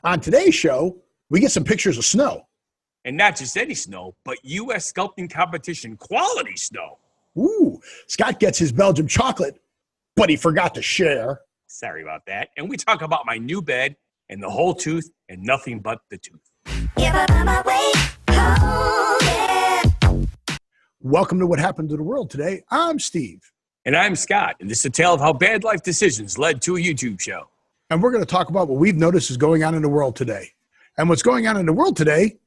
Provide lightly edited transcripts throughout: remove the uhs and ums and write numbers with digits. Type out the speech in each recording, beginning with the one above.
On today's show, we get some pictures of snow. And not just any snow, but U.S. sculpting competition quality snow. Ooh, Scott gets his Belgium chocolate, but he forgot to share. Sorry about that. And we talk about my new bed and the whole tooth and nothing but the tooth. Welcome to What Happened to the World Today. I'm Steve. And I'm Scott. And this is a tale of how bad life decisions led to a YouTube show. And we're going to talk about what we've noticed is going on in the world today. And what's going on in the world today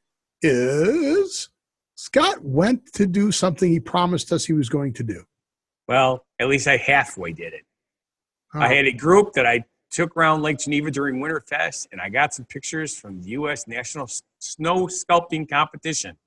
is Scott went to do something he promised us he was going to do. Well, at least I halfway did it. Oh. I had a group that I took around Lake Geneva during Winterfest, and I got some pictures from the U.S. National Snow Sculpting Competition.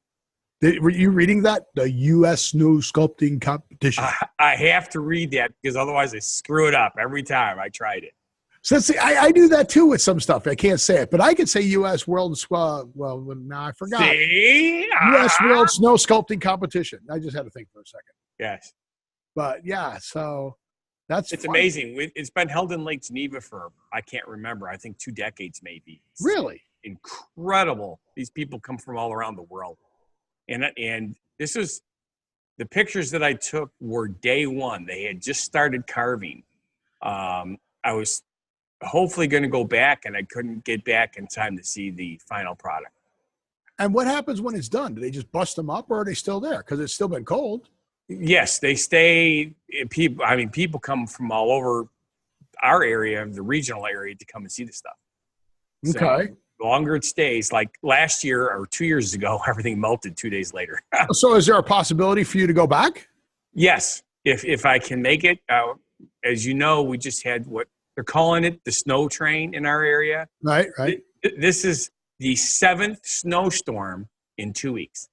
Were you reading that? The U.S. Snow Sculpting Competition. I have to read that because otherwise I screw it up every time I tried it. So see, I do that too with some stuff. I can't say it, but I could say U.S. World, now I forgot. See? U.S. World Snow Sculpting Competition. I just had to think for a second. Yes. But yeah, so it's funny. Amazing. It's been held in Lake Geneva for, I can't remember, I think 2 decades maybe. It's really incredible. These people come from all around the world. And this was, the pictures that I took were day one. They had just started carving. I was hopefully going to go back, and I couldn't get back in time to see the final product. And what happens when it's done? Do they just bust them up, or are they still there? Because it's still been cold. Yes, they stay. People come from all over our area, the regional area, to come and see the stuff. Okay. So the longer it stays, like last year or 2 years ago, everything melted 2 days later. So is there a possibility for you to go back? Yes, if I can make it. As you know, we just had what they're calling it the snow train in our area. Right. This is the 7th snowstorm in 2 weeks.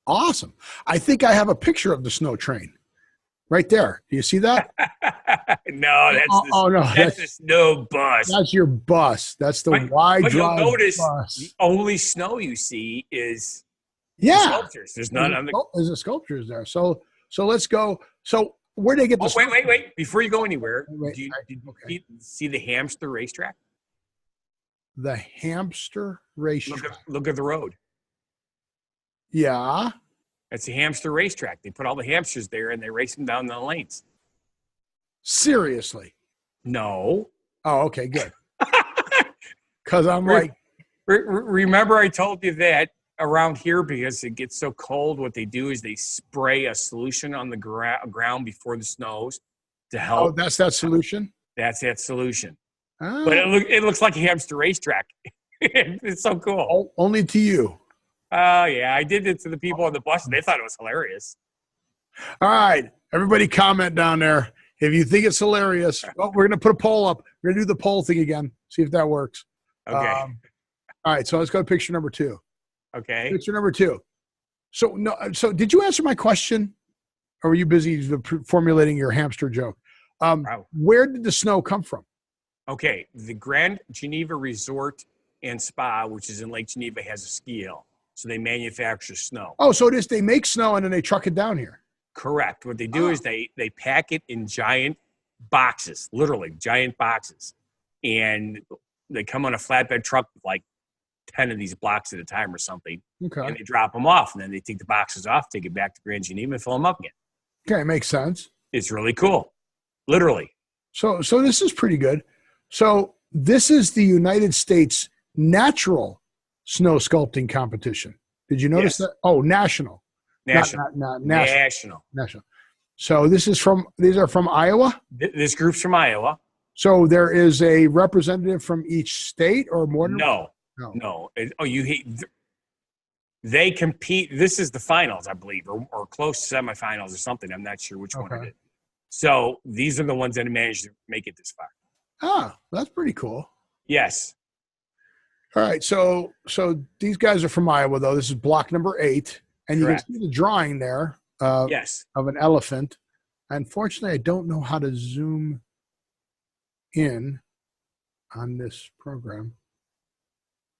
Awesome. I think I have a picture of the snow train right there. Do you see that? No, that's the snow bus. That's your bus. That's the wide but drive you'll notice bus. The only snow you see is the sculptures. There's none on the. There's the sculptures there. So let's go. So where do they get the? Wait! Before you go anywhere, did you see the hamster racetrack? The hamster racetrack. Look at the road. Yeah. It's a hamster racetrack. They put all the hamsters there and they race them down the lanes. Seriously? No. Oh, okay, good. Because I'm like. Remember I told you that around here, because it gets so cold, what they do is they spray a solution on the ground before the snows to help. Oh, that's that solution? That's that solution. Oh. But it looks like a hamster racetrack. It's so cool. Only to you. Oh, yeah. I did it to the people on the bus, and they thought it was hilarious. All right. Everybody comment down there. If you think it's hilarious, we're going to put a poll up. We're going to do the poll thing again, see if that works. Okay. All right. So let's go to picture number 2. Okay. Picture number 2. So did you answer my question? Or were you busy formulating your hamster joke? Where did the snow come from? Okay. The Grand Geneva Resort and Spa, which is in Lake Geneva, has a ski hill. So they manufacture snow. Oh, so it is. They make snow and then they truck it down here. Correct. What they do is they pack it in giant boxes, literally giant boxes. And they come on a flatbed truck with like 10 of these blocks at a time or something. Okay. And they drop them off. And then they take the boxes off, take it back to Grand Geneva and fill them up again. Okay, makes sense. It's really cool. Literally. So this is pretty good. So this is the United States Natural Snow Sculpting Competition. Did you notice that? Oh, national. Not national. So these are from Iowa? This group's from Iowa. So there is a representative from each state or more than No. They compete. This is the finals, I believe, or close to semifinals or something. I'm not sure which one it is. So these are the ones that managed to make it this far. Ah, that's pretty cool. Yes. All right. So these guys are from Iowa, though. This is block number 8. And Correct. You can see the drawing there of an elephant. Unfortunately, I don't know how to zoom in on this program.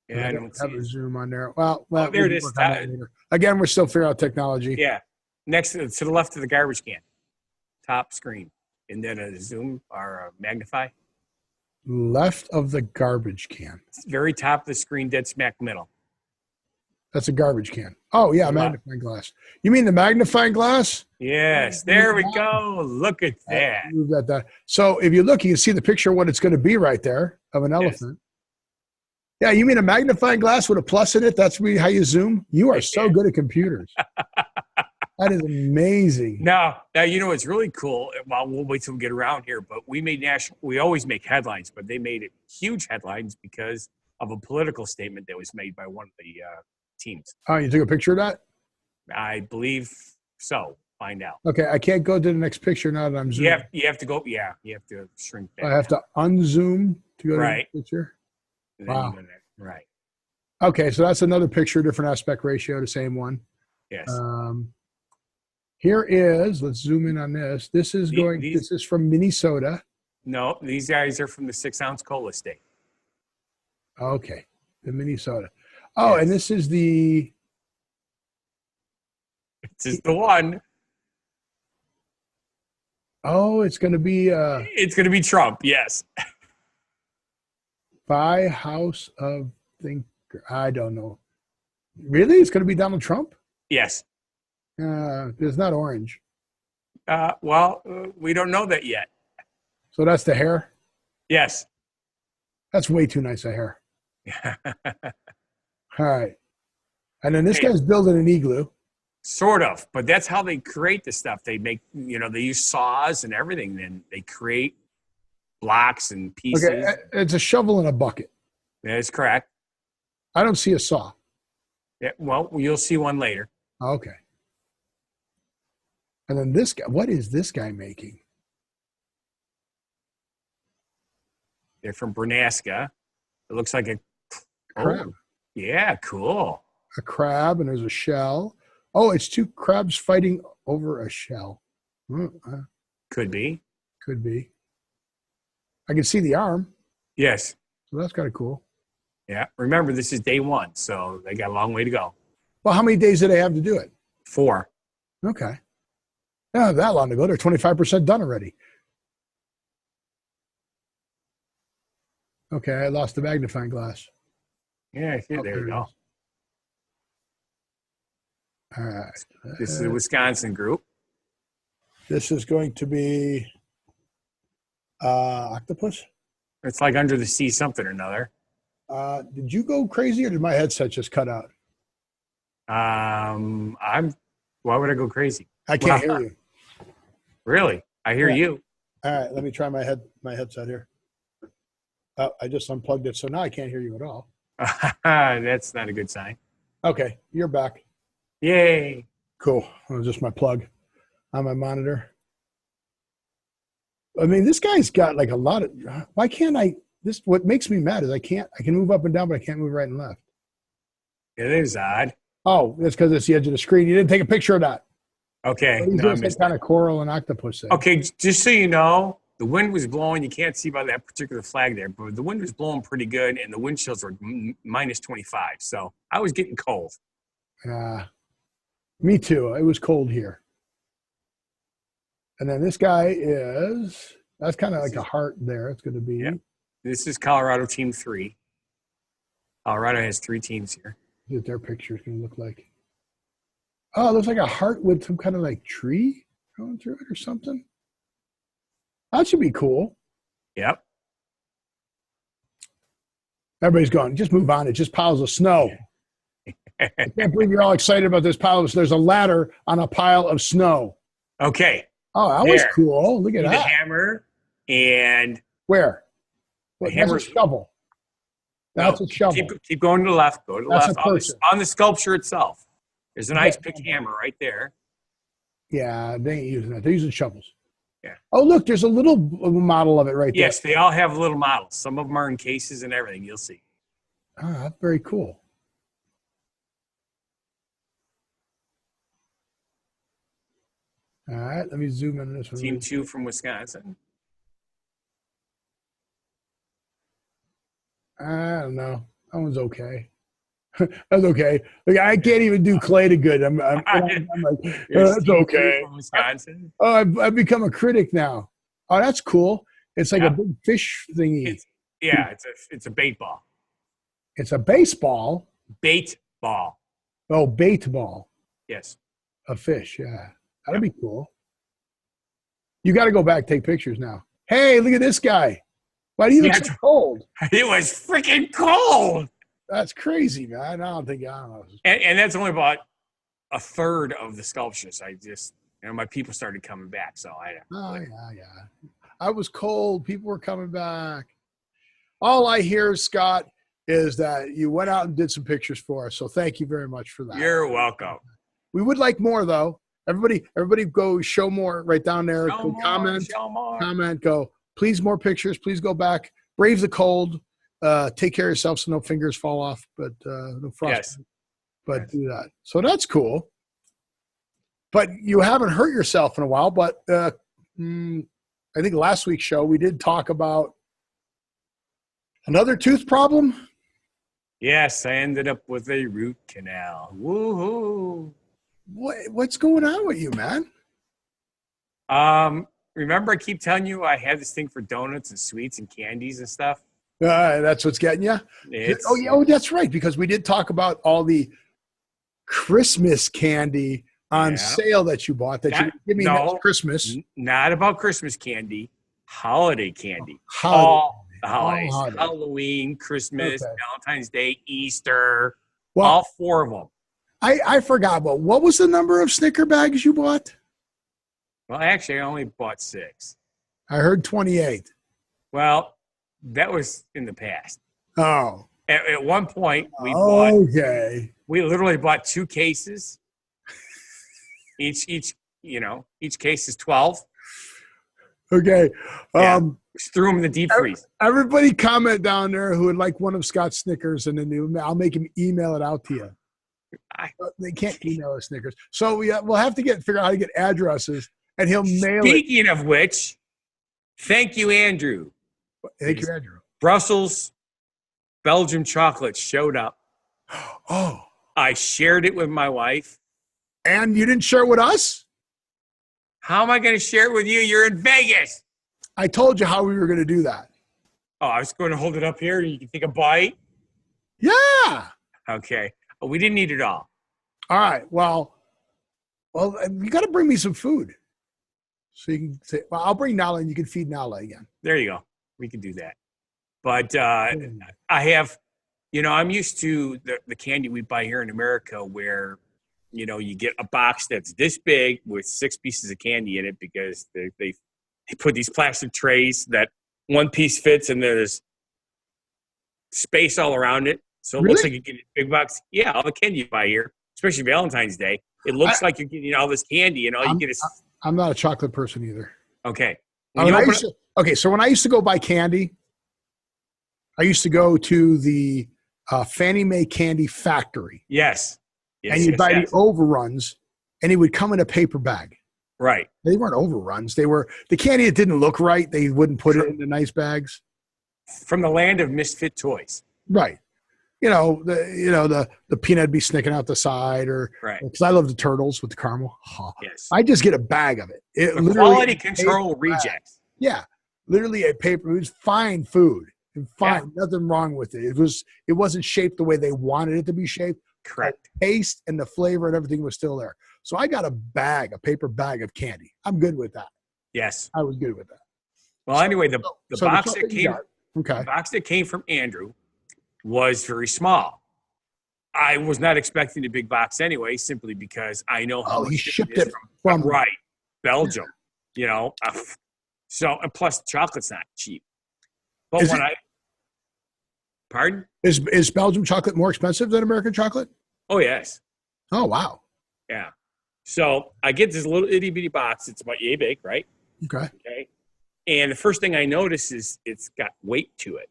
Yeah, I don't have a zoom on there. Well, there it is. Again, we're still figuring out technology. Yeah. Next to the left of the garbage can. Top screen. And then a zoom or a magnify. Left of the garbage can. Very top of the screen, dead smack middle. That's a garbage can. Oh, yeah, magnifying glass. You mean the magnifying glass? Yes, there we go. Look at that. Move that down. So if you look, you can see the picture of what it's going to be right there of an elephant. Yeah, you mean a magnifying glass with a plus in it? That's how you zoom? You are so good at computers. That is amazing. Now, you know, it's really cool. Well, we'll wait till we get around here, but we always make headlines, but they made it huge headlines because of a political statement that was made by one of the teams. Oh, you took a picture of that? I believe so. Find out. Okay, I can't go to the next picture now that I'm zooming. You have to go. Yeah, you have to shrink back. I have to unzoom to go to the picture. Wow. Right. Okay, so that's another picture, different aspect ratio, the same one. Yes. Here is, let's zoom in on this. This is this is from Minnesota. No, these guys are from the 6-ounce cola state. Okay, the Minnesota. Oh, yes. And this is the. This is the one. Oh, it's going to be. It's going to be Trump. Yes. By House of Thinker. I don't know. Really? It's going to be Donald Trump? Yes. It's not orange. We don't know that yet. So that's the hair? Yes. That's way too nice a hair. All right. And then this guy's building an igloo. Sort of, but that's how they create the stuff. They make, they use saws and everything. Then they create blocks and pieces. Okay, it's a shovel and a bucket. That is correct. I don't see a saw. Yeah, well, you'll see one later. Okay. And then this guy, what is this guy making? They're from Bernaska. It looks like a crab. Oh, yeah, cool. A crab, and there's a shell. Oh, it's two crabs fighting over a shell. Could be. Could be. I can see the arm. Yes. So that's kind of cool. Yeah. Remember, this is day one, so they got a long way to go. Well, how many days do they have to do it? 4. Okay. Not that long to go. They're 25% done already. Okay, I lost the magnifying glass. Yeah, there you go. All right. This is a Wisconsin group. This is going to be octopus? It's like under the sea something or another. Did you go crazy or did my headset just cut out? Why would I go crazy? I can't hear you. Really? I hear you. All right, let me try my headset here. Oh, I just unplugged it, so now I can't hear you at all. That's not a good sign. Okay, you're back. Yay. Cool. It was just my plug on my monitor. I mean, this guy's got like a lot of, why can't what makes me mad is I can move up and down, but I can't move right and left. It is odd. Oh, that's because it's the edge of the screen. You didn't take a picture of that. Okay. He's kind of coral and octopus thing. Okay, just so you know, the wind was blowing. You can't see by that particular flag there, but the wind was blowing pretty good, and the wind chills were minus 25. So I was getting cold. Me too. It was cold here. And then this guy that's kind of like a heart there. It's going to be. Yeah. This is Colorado Team 3. Colorado has 3 teams here. What their picture is going to look like. Oh, it looks like a heart with some kind of like tree going through it or something. That should be cool. Yep. Everybody's going, just move on. It's just piles of snow. I can't believe you're all excited about this pile of snow. There's a ladder on a pile of snow. Okay. Oh, that was cool. Look at that. The hammer and... Where? The hammer. That's a shovel. That's a shovel. Keep going to the left. Go to the left. On the sculpture itself. There's an ice pick hammer right there. Yeah, they ain't using that. They're using shovels. Yeah. Oh, look, there's a little model of it right there. Yes, they all have little models. Some of them are in cases and everything. You'll see. Ah, that's very cool. All right, let me zoom in on this one. Team 2 from Wisconsin. I don't know. That one's okay. That's okay. Like, I can't even do clay to good. I'm like, that's okay. From Wisconsin. Oh, I've become a critic now. Oh, that's cool. It's like a big fish thingy. Yeah, it's a bait ball. It's a baseball. Bait ball. Oh, bait ball. Yes. A fish, yeah. That'd be cool. You got to go back, take pictures now. Hey, look at this guy. Why do you look so cold? It was freaking cold. That's crazy, man. I don't know. And that's only about a third of the sculptures. My people started coming back, so yeah. I was cold. People were coming back. All I hear, Scott, is that you went out and did some pictures for us. So thank you very much for that. You're welcome. We would like more, though. Everybody go show more right down there. Go comment, go, please, more pictures. Please go back. Brave the cold. Take care of yourself so no fingers fall off, but no frost. Yes. But do that. So that's cool. But you haven't hurt yourself in a while. But I think last week's show, we did talk about another tooth problem. Yes, I ended up with a root canal. Woohoo! What's going on with you, man? Remember I keep telling you I had this thing for donuts and sweets and candies and stuff? That's what's getting you? Oh, that's right, because we did talk about all the Christmas candy on sale that you bought that you give me next Christmas. Not about Christmas candy, holiday candy. Holiday. The holidays. Halloween, Christmas, Valentine's Day, Easter, all four of them. I forgot, but what was the number of Snicker bags you bought? Well, actually, I only bought 6. I heard 28. Well, that was in the past. Oh. At one point, we literally bought 2 cases. Each case is 12. Okay. Just threw them in the deep freeze. Everybody comment down there who would like one of Scott's Snickers, and then I'll make him email it out to you. They can't email us Snickers. So we'll have to figure out how to get addresses, and he'll mail it. Speaking of which, thank you, Andrew. Thank you, Andrew. Brussels Belgium Chocolate showed up. Oh. I shared it with my wife. And you didn't share it with us? How am I going to share it with you? You're in Vegas. I told you how we were going to do that. Oh, I was going to hold it up here and you can take a bite? Yeah. Okay. Well, we didn't eat it all. All right. Well, you got to bring me some food. So you can say, well, I'll bring Nala and you can feed Nala again. There you go. We can do that. But I have, I'm used to the candy we buy here in America where, you get a box that's this big with 6 pieces of candy in it because they put these plastic trays that one piece fits and there's space all around it. So it looks like you get a big box. Yeah, all the candy you buy here, especially Valentine's Day, it looks like you're getting all this candy and all you get is... I'm not a chocolate person either. Okay. So when I used to go buy candy, I used to go to the Fannie Mae Candy Factory. Yes. And you'd buy the overruns, and it would come in a paper bag. Right. They weren't overruns. They were the candy that didn't look right. They wouldn't put it in the nice bags. From the land of misfit toys. Right. The peanut would be sticking out the side, or because I love the turtles with the caramel. Oh, yes. I just get a bag of it. The quality control rejects. Yeah, literally a paper. It was fine food and fine, nothing wrong with it. It wasn't shaped the way they wanted it to be shaped. Correct. The taste and the flavor and everything was still there. So I got a paper bag of candy. I'm good with that. Yes, I was good with that. Well, anyway, the box that came from Andrew was very small. I was not expecting a big box anyway, simply because I know how he shipped it from Belgium. So and plus chocolate's not cheap. But pardon? Is Belgium chocolate more expensive than American chocolate? Oh yes. Oh wow. Yeah. So I get this little itty bitty box. It's about yay big, right? Okay. And the first thing I notice is it's got weight to it.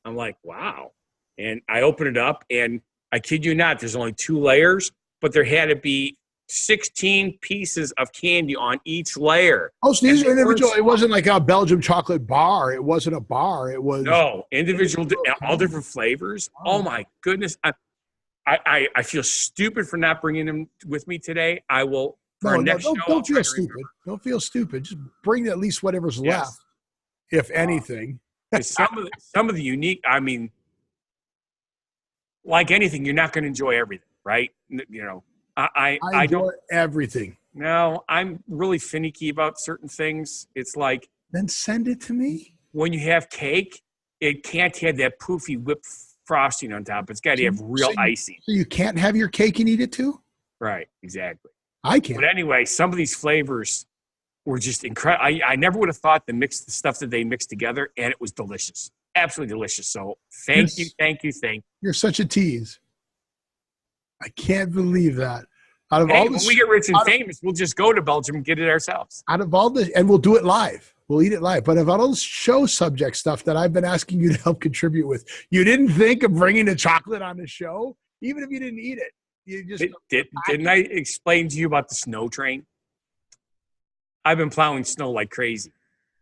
I'm like, wow. And I open it up, and I kid you not, there's only 2 layers, but there had to be 16 pieces of candy on each layer. Oh, so these are individual. It wasn't like a Belgium chocolate bar. It wasn't a bar. It was individual, all different flavors. Oh my goodness! I feel stupid for not bringing them with me today. I will for our next show. Don't feel stupid. Don't feel stupid. Just bring at least whatever's left, if anything. Some of the unique, I mean, like anything, you're not going to enjoy everything, right? You know, I enjoy don't everything. No, I'm really finicky about certain things. It's like, then send it to me. When you have cake, it can't have that poofy whipped frosting on top. It's got to have real icing. So you can't have your cake and eat it too? Right, exactly. I can't. But anyway, some of these flavors were just incredible. I never would have thought the stuff that they mixed together, and it was delicious. Absolutely delicious. So thank you. You're such a tease. I can't believe that. When we get rich and famous, we'll just go to Belgium and get it ourselves. Out of all this, and we'll do it live. We'll eat it live. But of all those show subject stuff that I've been asking you to help contribute with, you didn't think of bringing the chocolate on the show, even if you didn't eat it. You just didn't I explain to you about the snow train? I've been plowing snow like crazy.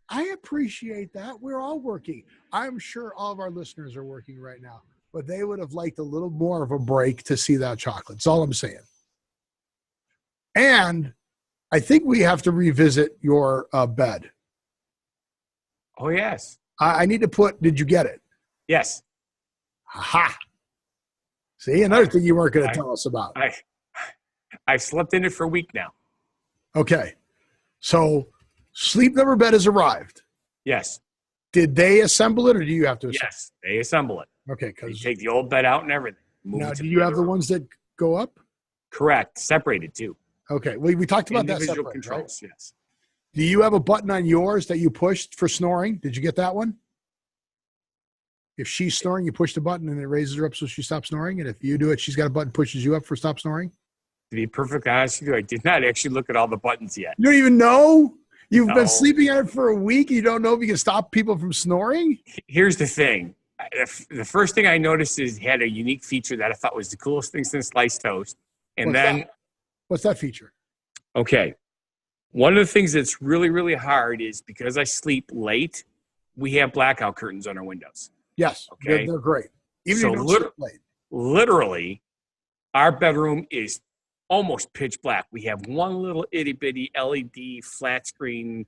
I appreciate that. We're all working. I'm sure all of our listeners are working right now, but they would have liked a little more of a break to see that chocolate. That's all I'm saying. And I think we have to revisit your bed. Oh, yes. I need to did you get it? Yes. Aha. See, another thing you weren't going to tell us about. I slept in it for a week now. Okay. So Sleep Number Bed has arrived. Yes. Did they assemble it or do you have to assemble it? Yes, they assemble it. Okay. You take the old bed out and everything. Now, do you have the ones that go up? Correct. Separated too. Okay. We talked about individual that separate, controls, right? Yes. Do you have a button on yours that you pushed for snoring? Did you get that one? If she's snoring, you push the button and it raises her up so she stops snoring. And if you do it, she's got a button pushes you up for stop snoring. To be perfectly honest with you, I did not actually look at all the buttons yet. You don't even know? You've been sleeping on it for a week. You don't know if you can stop people from snoring? Here's the thing. The first thing I noticed is it had a unique feature that I thought was the coolest thing since sliced toast. And What's that feature? Okay. One of the things that's really, really hard is because I sleep late, we have blackout curtains on our windows. Yes. Okay. They're great. Even so if you don't sleep late. Literally, our bedroom is almost pitch black. We have one little itty bitty LED flat screen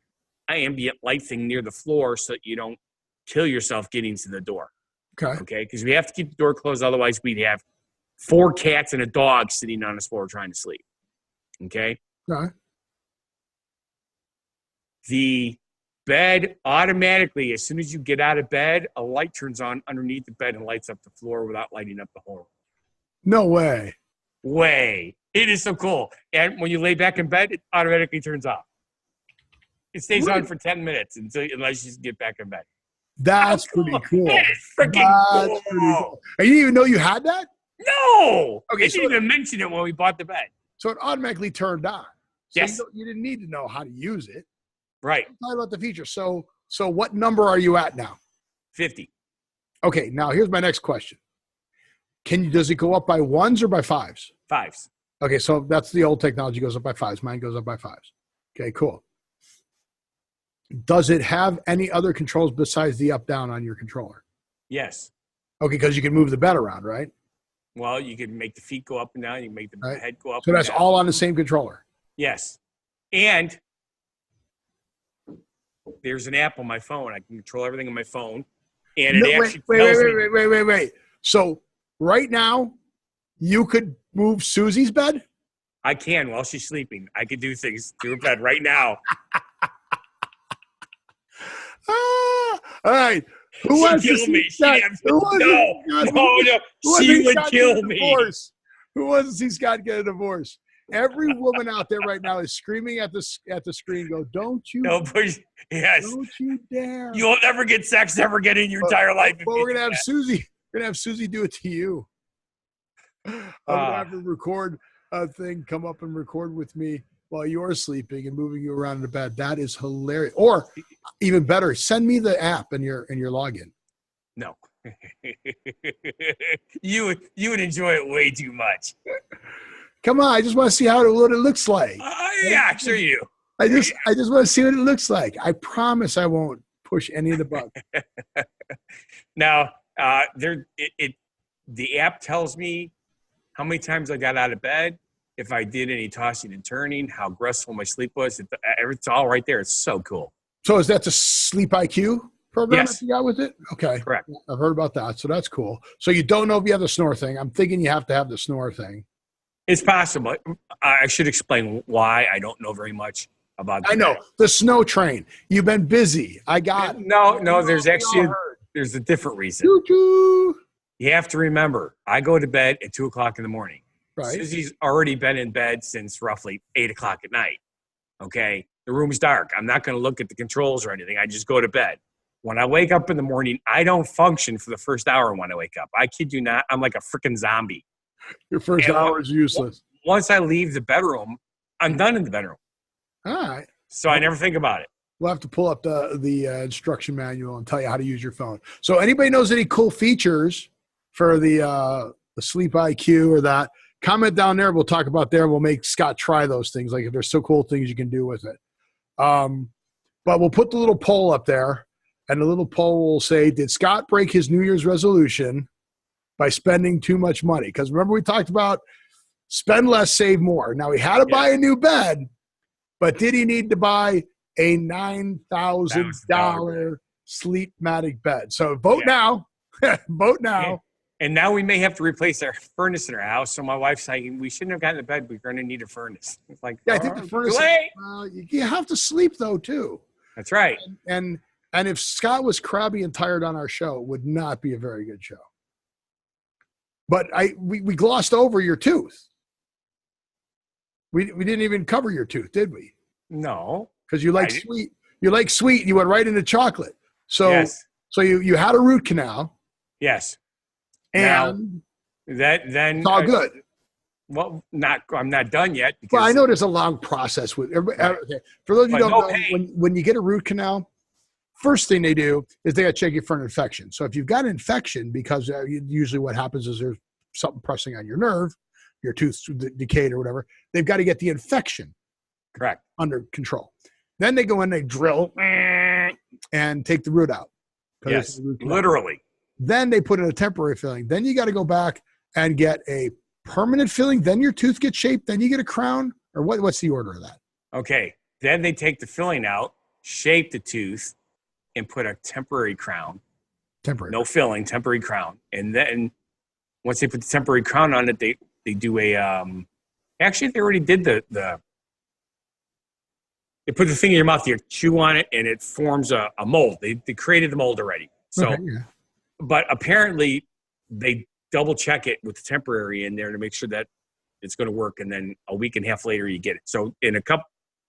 ambient light thing near the floor so that you don't kill yourself getting to the door. Okay. Okay. Because we have to keep the door closed. Otherwise, we'd have 4 cats and a dog sitting on the floor trying to sleep. Okay. Okay. The bed automatically, as soon as you get out of bed, a light turns on underneath the bed and lights up the floor without lighting up the whole room. No way. It is so cool. And when you lay back in bed, it automatically turns off. It stays on for 10 minutes unless you get back in bed. That's pretty cool. That is freaking cool. Pretty cool. And you didn't even know you had that? No. Okay, I didn't even mention it when we bought the bed. So it automatically turned on. So yes. You didn't need to know how to use it. Right. Talk about the feature. So what number are you at now? 50. Okay, now here's my next question. Does it go up by ones or by fives? Fives. Okay, so that's the old technology, goes up by fives. Mine goes up by fives. Okay, cool. Does it have any other controls besides the up-down on your controller? Yes. Okay, because you can move the bed around, right? Well, you can make the feet go up and down. You can make the head go up so and that's down. all on the same controller? Yes. And there's an app on my phone. I can control everything on my phone. And it actually tells me. Wait. So right now, you could move Susie's bed? I can while she's sleeping. I could do things to her bed right now. All right. Who wants to kill me? Scott? No. She would kill me. Who wants to see Scott get a divorce? Every woman out there right now is screaming at the screen. Go, don't you? No, push. Yes. Don't you dare. You'll never get sex ever again in your entire life. Well, we're gonna have Susie. We're gonna have Susie do it to you. I'm gonna have to record a thing. Come up and record with me while you're sleeping and moving you around in the bed. That is hilarious. Or even better, send me the app and your login. No. you would enjoy it way too much. Come on, I just want to see what it looks like. Yeah, sure you do. I just want to see what it looks like. I promise I won't push any of the buttons. Now, the app tells me how many times I got out of bed, if I did any tossing and turning, how aggressive my sleep was. It's all right there. It's so cool. So is that the sleep IQ program that you got with it? Okay. Correct. I've heard about that. So that's cool. So you don't know if you have the snore thing. I'm thinking you have to have the snore thing. It's possible. I should explain why I don't know very much about that. I know. The snow train. You've been busy. I got it. No, there's actually there's a different reason. Choo-choo. You have to remember, I go to bed at 2 o'clock in the morning. Right. Susie's already been in bed since roughly 8 o'clock at night. Okay. The room's dark. I'm not going to look at the controls or anything. I just go to bed. When I wake up in the morning, I don't function for the first hour when I wake up. I kid you not. I'm like a freaking zombie. Your first hour is useless. Once I leave the bedroom, I'm done in the bedroom. All right. So I never think about it. We'll have to pull up the instruction manual and tell you how to use your phone. So anybody knows any cool features for the sleep IQ or that, comment down there. We'll talk about there. We'll make Scott try those things. Like if there's so cool things you can do with it. But we'll put the little poll up there, and the little poll will say, did Scott break his New Year's resolution by spending too much money? Because remember we talked about spend less, save more. Now he had to buy a new bed, but did he need to buy a $9,000 Sleepmatic bed? So vote now. Vote now. And now we may have to replace our furnace in our house. So my wife's saying, we shouldn't have gotten a bed. We're going to need a furnace. It's like, I think the furnace. You have to sleep though too. That's right. And if Scott was crabby and tired on our show, it would not be a very good show. But we glossed over your tooth. We didn't even cover your tooth, did we? No. Because you like sweet. You like sweet. You went right into chocolate. So yes. So you had a root canal. Yes. And now, then it's all good. Well, I'm not done yet. Well, I know there's a long process with. Okay. For those of you who don't know, when you get a root canal, first thing they do is they got to check you for an infection. So if you've got an infection, because usually what happens is there's something pressing on your nerve, your tooth decayed or whatever, they've got to get the infection under control. Then they go in, they drill and take the root out. Yes, literally. Then they put in a temporary filling. Then you got to go back and get a permanent filling. Then your tooth gets shaped. Then you get a crown. Or what's the order of that? Okay. Then they take the filling out, shape the tooth, and put a temporary crown. No filling, temporary crown. And then once they put the temporary crown on it, they do a actually they already did the they put the thing in your mouth, you chew on it, and it forms a mold. They created the mold already. So but apparently they double check it with the temporary in there to make sure that it's going to work, and then a week and a half later you get it. So in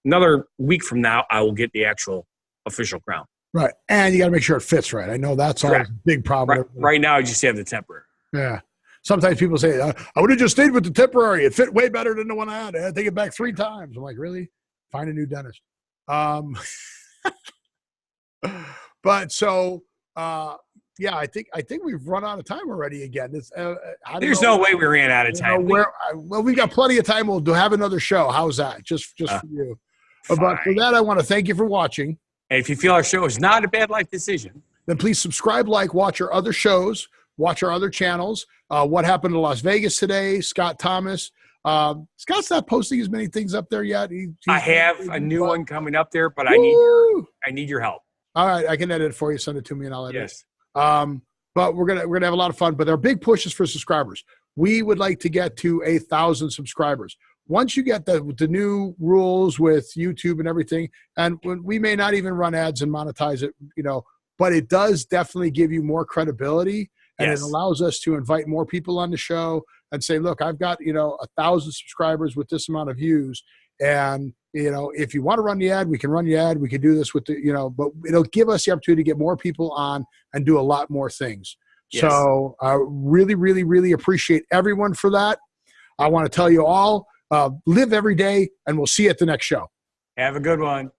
another week from now, I will get the actual official crown. Right. And you got to make sure it fits right. I know that's always a big problem. Right now I just have the temporary. Yeah. Sometimes people say, I would have just stayed with the temporary. It fit way better than the one I had. I had to take it back 3 times. I'm like, really? Find a new dentist. But so, yeah, I think we've run out of time already again. There's no way we ran out of time. Well, we got plenty of time. We'll have another show. How's that? Just for you. But for that, I want to thank you for watching. And if you feel our show is not a bad life decision, then please subscribe, watch our other shows, watch our other channels. What happened in Las Vegas today? Scott Thomas. Scott's not posting as many things up there yet. I have a new one coming up there, but I need your help. All right, I can edit it for you. Send it to me, and I'll edit it. But we're gonna have a lot of fun. But there are big pushes for subscribers. We would like to get to 1,000 subscribers. Once you get the new rules with YouTube and everything, and we may not even run ads and monetize it, but it does definitely give you more credibility, and it allows us to invite more people on the show and say, look, I've got 1,000 subscribers with this amount of views, and if you want to run the ad, we can run the ad. We can do this with but it'll give us the opportunity to get more people on and do a lot more things. Yes. So I really, really, really appreciate everyone for that. I want to tell you all, live every day, and we'll see you at the next show. Have a good one.